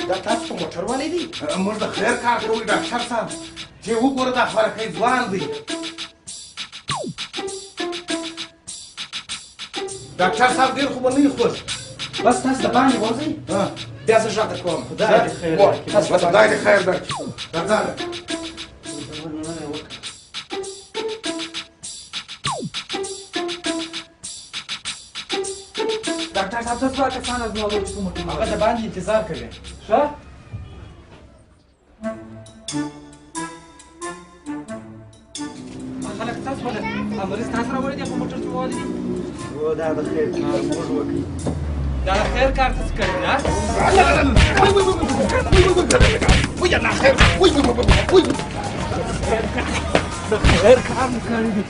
دا تاسو په موټر والی دی؟ موږ د خیر کار کوو ډاکټر صاحب چې وګوره دا خورکی ځوان دی. ډاکټر صاحب ډېر خو به نه یې خوښ. بس تاسو د باندې وځئ بیا زه غږ کوم. خدای دې خیر درکړي. بس خدای دې خیر درکړي. راځه ډاکټر صاحب څه څومره کسان زما ورور په موټر هغه د باندې انتظار کوي. ښه خلک تاسو په مریض تاسو راوړی دی په موټر کې ووالي. او دا د خیر کار موږ وکړي. دا د خیر کار تاسو کړی نه؟ د خیر کار مو کړی دی.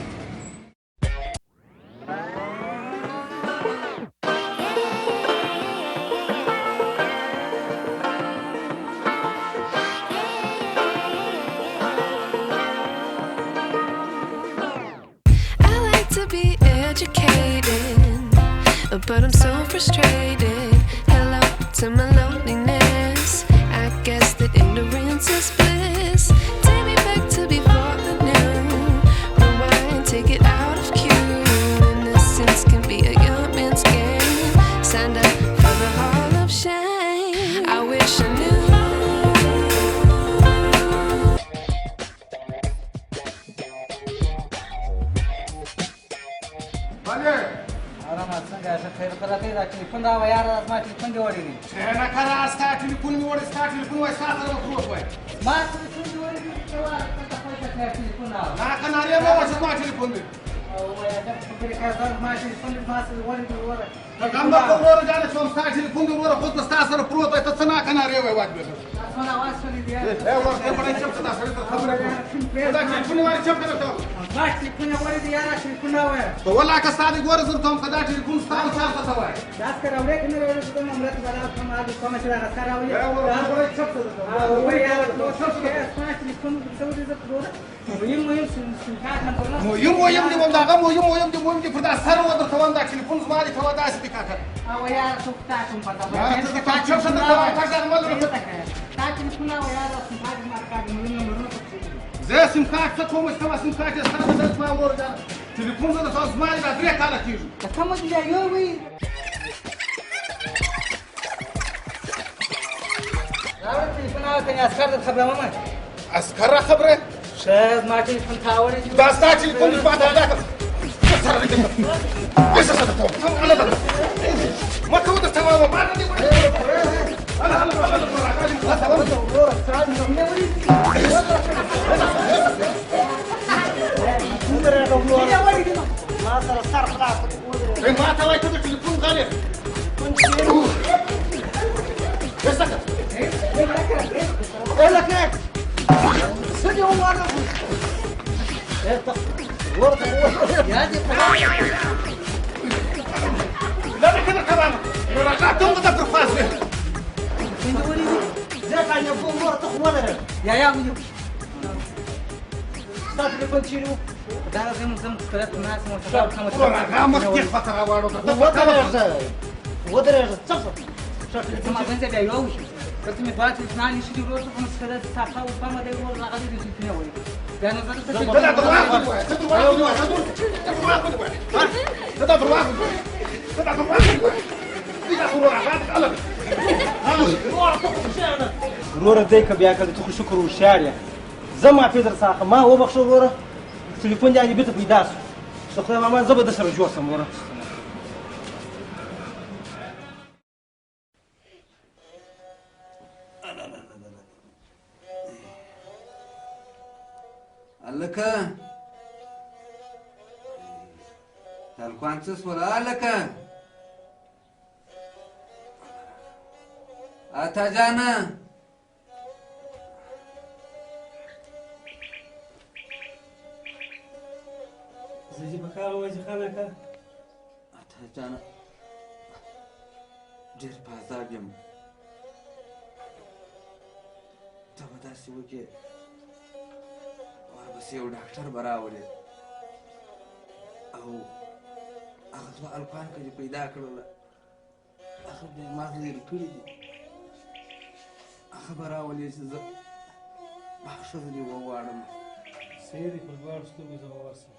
But I'm so frustrated. Hello to my loneliness. I guess that ignorance is bliss. Take me back to before I knew. Rewind, take it out of cue. Innocence can be a young man's game. Signed up for the hall of shame. I wish I knew. خیر خدا کوي دا ټلیفون راوړه یاره زما ټلیفون دې وړی دی. نه کله ستا ټلیفون مې وړی ستا ټلیفون وایي ستا سره به پروت وای. ما ټلیفون دې وړی دی ته وایه ټلیفون راوړه. نه که نارې مه وایه چې زما ټلیفون دی. ووایه دا خبرې کوه زما ټلیفون دې ما سره وړی دی وروره. کم به وروره جانې شوم ستا ټلیفون دې وروره خود به ستا سره پروت وای ته څه ناکه نارې وایې واج بېخه. اسمان اواز شولی دی یاره. ورته بړی چپ شه دا سړي ته خبره کوي. دا ټلیفون یې وایي چپ که درته ما ټلیفون یې وړی دی یاره ټلیفون راوایه. ته والله که ستا دی ګوره زه درته وایم که دا ټلیفون ستا نو چا ته څه وایې. دا سکه راوړې که نه راوړې زه به عمرت به دا کومه چې دا سکه راولې. وایه چپ شه درته. وایه یاره چپ شه اسمان ټلیفون څه ودې زه پروره. مهم سمکارت هم پرله. مهم دې وایم دغه مهم دې پر دا سر و درته وایم دا ټلیفون زما دی کوه داسې دې کاکه. او یاره څوک تا کوم پته یاره ته تا چپ شه درته وایم کاکه مل تا ټلیفون او یاره سمکارت ما کارت نمبرونه پکې. زه سیم کارت څه کوم چې ما سیم کارت یې ستا د زما ورور جان ټلیفون زه درته زما دی دا 3 کاله کېږي. ته کومه دې دا یو وي. راوړه ټلیفون او کنې عسکر درته خبره ومه. عسکر را خبره؟ ښه زما ټلیفون تا وړی دی. دا ستا ټلیفون دې ما ته دا کړه. ما ته ودرته وایم ما نه دې وړی. ما ته وایي ته د ټلیفون غل یې. څه دې وواړه یا دې لا ده كده كمان رجعت تنقذ القفاز به زي كان يبغى مرة تخوضها يا ابو صار تليفون تشيلو ده زي ثلاث ناس متشابه كما ما كيف فتره وارو ودرجه صفر شوف ما بنت بيا يوش قلت لي باتي اثنين يشتري روز خمس كذا ساعه وفما ده يقول لا غادي يجي فينا وين لانه وروره دی که بیا کله ته شکر هوښیار یې زه معافي در څخه ما وبخښه وروره ټلیفون دې بېرته پیدا شو د خدای مامان زه به در سره جوړ شم وروره هلکه هلکان څه شول هلکه اتا جانه زه چې په کار وځي خلکه اتا جانه ډېر په عذاب یم ته به داسې وکړې ورپسې یو ډاکټر به راولې او هغه خدای الکان کې دې پیدا کړل هغه دې ما لرې کړي دي هغه به راولې چې زه بخښنه دې وغواړم صحیح دی په دواړو سترګو زه به ورسم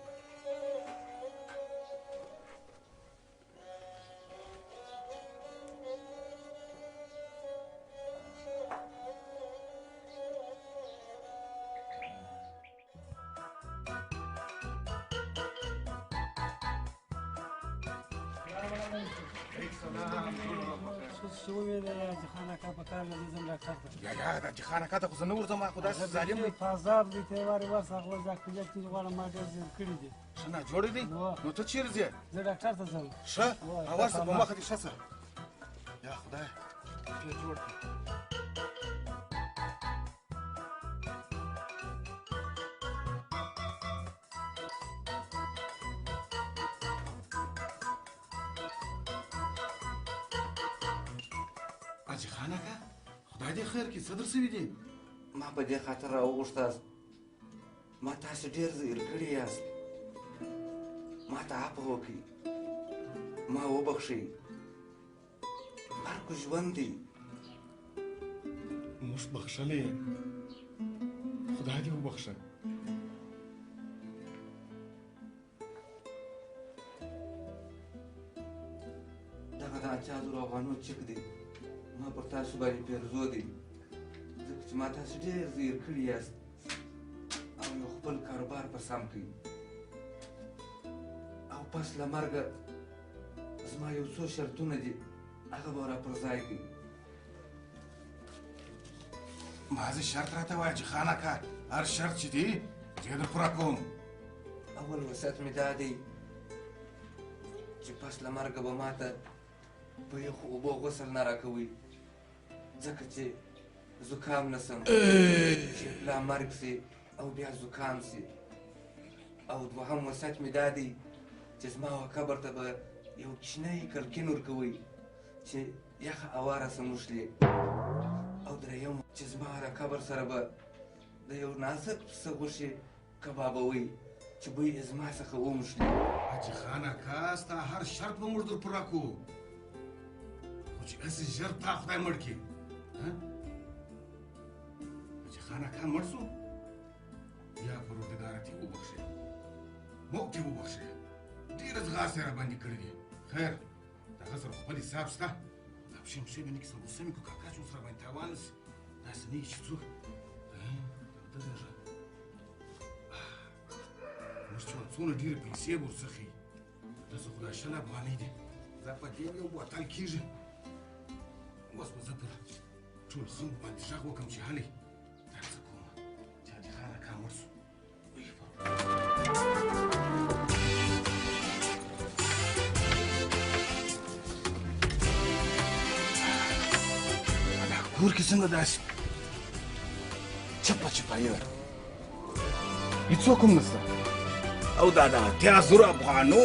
څه وویل جهان اکا په کار لګي ځم ډاکټر ته یا دا جهان اکا ته خو زه نه ورځم خو داسې ظالم دی په عذاب دی ته وارې ورسه هغه ځکه چې غواړم ما ډېر زیات کړي دي ښه ناجوړی دی نو ته چیرې ځې زه ډاکټر ته ځم ښه ورسه په مخه دې ښه شه یا خدای ډېر جوړ کړې جهان اکا خدای دې خیر کړي څه در سوي دي ما په دې خاطر راوغوښتاست ما تاسو ډېر زیر کړي یاست ما ته عفو وکړئ ما وبخښئ مرګ ژوند دی موږ بخښلی یې خدای دې وبخښه دغه د اتیا زرو افغانو چک دی ما پر تاسو باندې پیرزو دی ځکه چې ما تاسو ډېر زیر کړي یاست او یو خپل کاروبار په سم کړئ او پس له مرګه زما یو څو شرطونه دي هغه به را پر ځای کړئ ما زه شرط راته وایه چې خان اکا هر شرط چې دی زه یې در پوره کوم اول وصیت مې دا دی چې پس له مرګه به ما ته په یخو اوبو غسل نه راکوئ ځکه چې زکام نسم چې پلا مرګ سي او بیا زکام سي او دوهم وصیت مې دا دی چې زما قبر ته به یو کوچنی کلکین ورکوئ چې یخه هوا راسموښلي او دریم چې زما د قبر سره به د یو نازک پسه غوښې کبابوئ چې بوی یې زما څخه وموښلي حاجي خان اکا ستا هر شرط به موږ در پوره کوو خو چې هسې ژر تا خدای مړ کړي حاجي خان اکا مړ سو یا پروردګاره دې وبخښې موږ دې وبخښې ډېره ځغاستې را باندې کړې دي خیر د هغه سره خپل حساب شته دا پښې مشې به نه کیسه غوسه مې کړو کاکا چې اوس را باندې تاوان نه شي داسې نه وي چې څوک درېږه موږ چې څونه ډېرې پیسې به ورڅخه وي داسې خو دا 100 افغانۍ دي دا په دې یو بوتل کېږي اوس به زه پر ټول خلکو باندې غږ وکړم چې هلئ دا څه کومه چې حاجي خان اکا مړ سو دا کور کې څنګه داسې چپه چپایي ده هېڅوک هم نشته او دا د 80,000 افغانو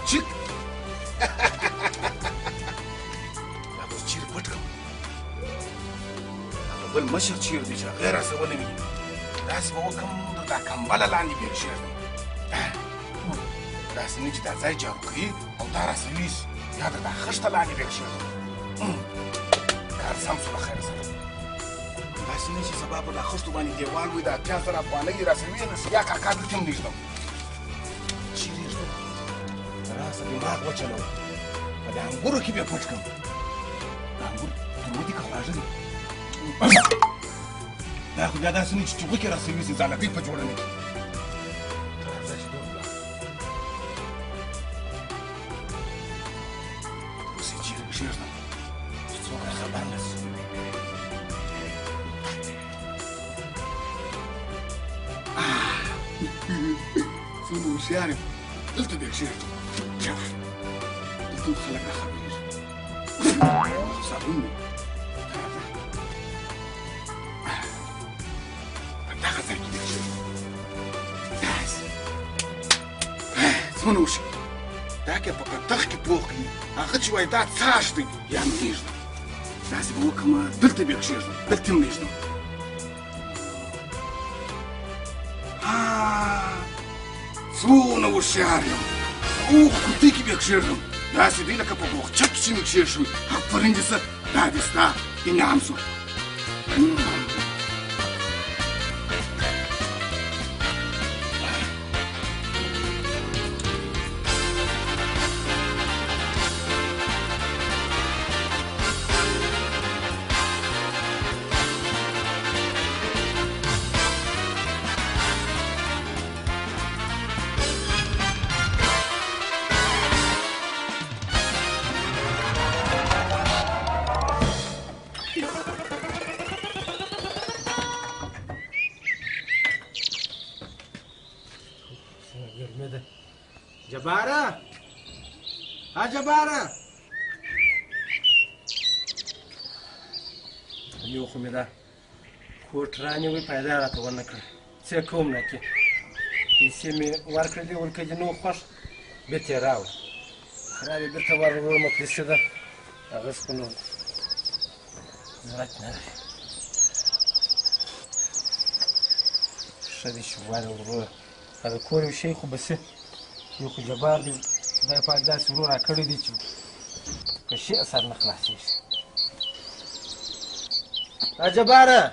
چک دا به چیرې پټ کړم هغه بل مشر چیرې دی چې هغه یې راسه ونه ویني داسې به وکړم د دا کمبله لاندې به یې کښېږدم داسې نه چې دا ځای جارو کوي او دا راسه ویسي یا د دا خښته لاندې به یې کښېږدم کار سم شو له خیر سره داسې نه چې سبا په دا خښتو باندې دیوال وي د 80,000 افغانۍ یې راسه وینسي یا کاکا دلته هم نږدم راسه دماغ وچلوه په د انګورو کې بیا پټ کړم د انګور تروه دي که خواږه دي دا خو بیا داسې نه چې چوغو کې راسه ویسي ځالګۍ په جوړه نه کړي راځه چې دور ولاړ اوس یې چیرې کښېږدم چې څوک را خبر نه شي څومره هوښیار یم دلته بیا کښېږدم دلته خلک راخبرېږي صابون دی په دغه ځای کې بیا کښېږدم داسې څومره وشي دا که په کتغ کې پوخ کړي هغه چې وایي دا څاښ دی یا مې پرېږدم داسې به وکړم دلته بیا کښېږدم دلته هم پرېږدم څونه هوښیار یم پوخ کورتۍ کې بیا کښېږدم داسې دی لکه په بوخچه کې چې مې کښېښوي آفرین دې څه دا دې ستا انعام شو جباره ها جباره یو خو مې دا کوټ رانیوی پیدا راته ونه کړ څه کوم نه کې پیسې مې ورکړلې ورکه دې نو خوښ بېرته یې راوړه خراب یې بېرته ورغلم پیسې ده اغوست نو ضرورت نه لري ښه دې چې ووایم وروره هغه کور یو شی خو بسې یو خو جبار دی خدای پاک داسې ورور راکړی دی چې په شي اثر نه خلاصېږي جباره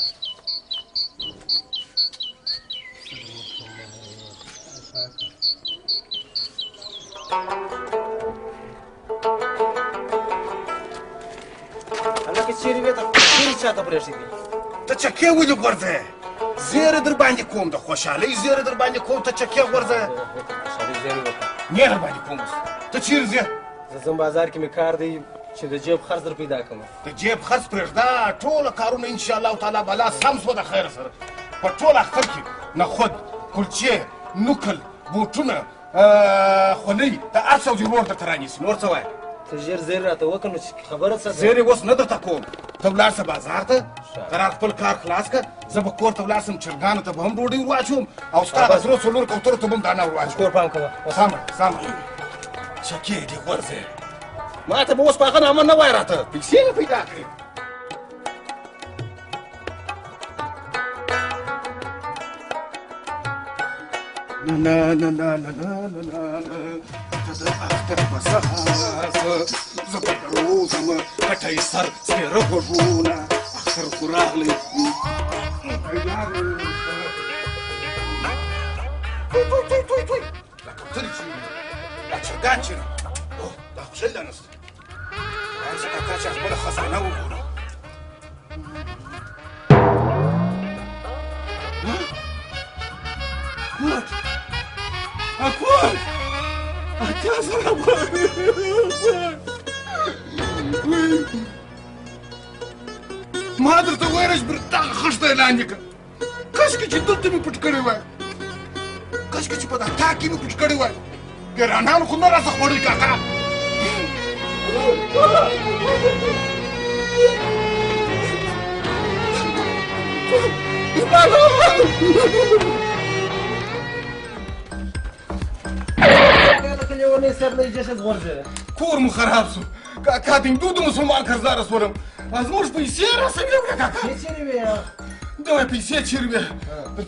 هلکه چیرې وې ته چیرې چاته پرېښې دي ته چکې ولې غورځې زیری در باندې کوم د خوشحالۍ زیری در باندې کوم ته چکې غورځې نه در باندې کوم ته چیرې ځې زه ځم بازار کې مې کار دی چې د جیب خرڅ در پیدا کړم د جیب خرڅ پرېږده ټوله کارونه انشاءالله تعالی بلا سم شوه د خیر سره په ټول اختر کې نخود کلچې نوکل بوټونه خولۍ د هر څه ضرور درته رانیسي نور څه وایې ته ژر زیر راته وکړه نو چې خبره څه ده زیر یې اوس نه درته کوم ته ولاړ شه بازار ته قرار خپل کار خلاص کړه زه به کور ته ولاړ شم چرګانو ته به هم ډوډۍ ور واچوم او ستا د سرو څلور کوترو ته به هم دانه ور واچوم کور پام کوه سمه سمه چکې دې غورځې ما ته به اوس په هغه نامه نه وایې راته پیسې مې پیدا کړې لا لا لا لا لا لا لا اختر بساس زبر زما پټي سر سپېره غوږونه اختر خو راغلی توی دا کوترې چیرې دا چرګان چیرې دا خو شل نسته راځه کاکا چې خپله خزانه وګورو کوټ کوټ اتیا سره ما درته ویله چې دغه خښته یې لاندې کړه کاشکې چې دلته مې پټ کړی وای کاشکې چې په دا تاک کې مې پټ کړی وای ګرانانو خو نه راته خوړل کاکا کور مو خراب شو کاکا د هندو د مسلمان قرضداره شولم زموږ پیسې راسوي وکړه کاکا دا وایي پیسې چیرې وې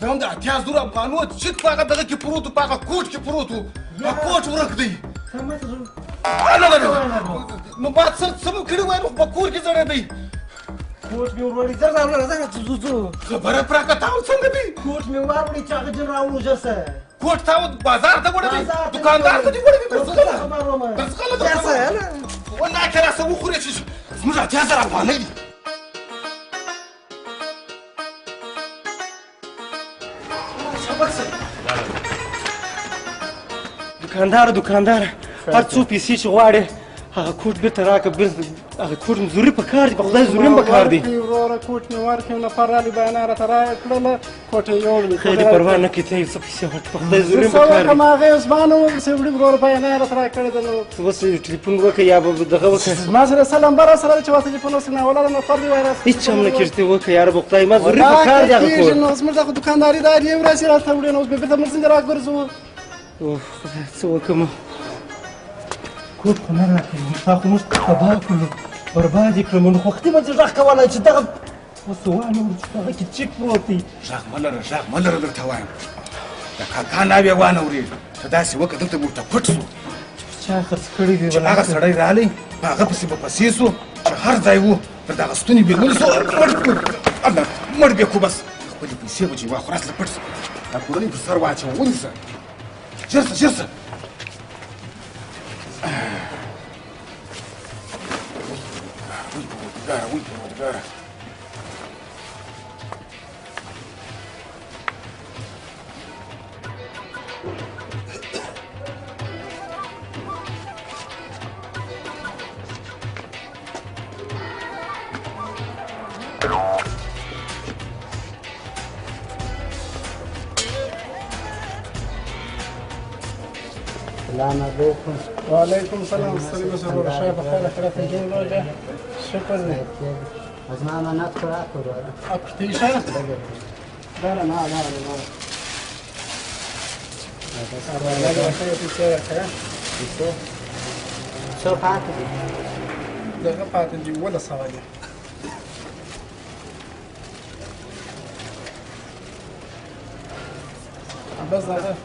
دا هم د اتیا زرو افغانو چک په هغه دغه کې پروت و په هغه کوټ کې پروت و کوټ ورک دی نو ما څه مو کړي وای نو په کور کې ځړېدی کوټ مې وروړي ځه راوړه ځو خبره پراکه تا څنګه دی کوټ مې وروړي چې هغه جن راوړو ژر سه کوټ تا بازار ته وړې دکاندار ته دې وړې درځغله والله که راسه وخورې چې زموږ اتیا زره افغانۍ دي دوکاندار هر څو پیسې چې غواړې هغه کوټ بېرته راکړه هغه کوټ مې ضروري په کار دي په خدای ضروري په کار دي وروره کوټ مې ورکړې نفر رالي بیانه راته راکړله کوټ یې یوړلې خیر دې پروا نه کړې ته یې څه پیسې ورکړه په خدای ضروري په کار دي څه وکړم هغه یې اوس ما نه ورسې وړي وروره بیانه یې راته راکړې ده نو اوس ټلیفون وکړه یا به دغه وکړه زما سره څه لمبه را سره ده چې ما ټلیفون اوس ناولاده نفر دی وایي هېڅ هم نه کېږي ته وکړه یاره به خدای ما ضروري په کار دي هغه کور نو زموږ دغه دوکانداري دا دې وراسې راته وړې نو اوس به بېرته موږ څنګه راګرځوو خدای څه وکړم کوټ خو نه راکړي تا خو موږ تباه کړلو برباد یې کړم نو وختي به دې غږ کولی چې دغه اوس وانه چې هغه کې چک پروت دی غږ مه لره درته وایم د کاکا ناوې وانه ورېږي ته داسې وکړه دلته به ورته پټ شو چا خرڅ کړي دي چې هغه سړی رالی په هغه پسې به پسې سو چې هر ځای و پر دغه ستوني بې ونیسو مړ بې خو بس خپلې پیسې به چې یوه خلاص له پټ سه دا کورنۍ پر سر واچوه ونیسه ژر سه ژر سه وی پروردګاره السلام عليكم. وعليكم السلام ستړي مه شه ورور شاید بخیر آخرت جوړ راځه شکر دی از ما منات کرا کرو. اپتیشه داره نه شو پاتې دي؟ دغه پاتې دي 1200 دي بس دغه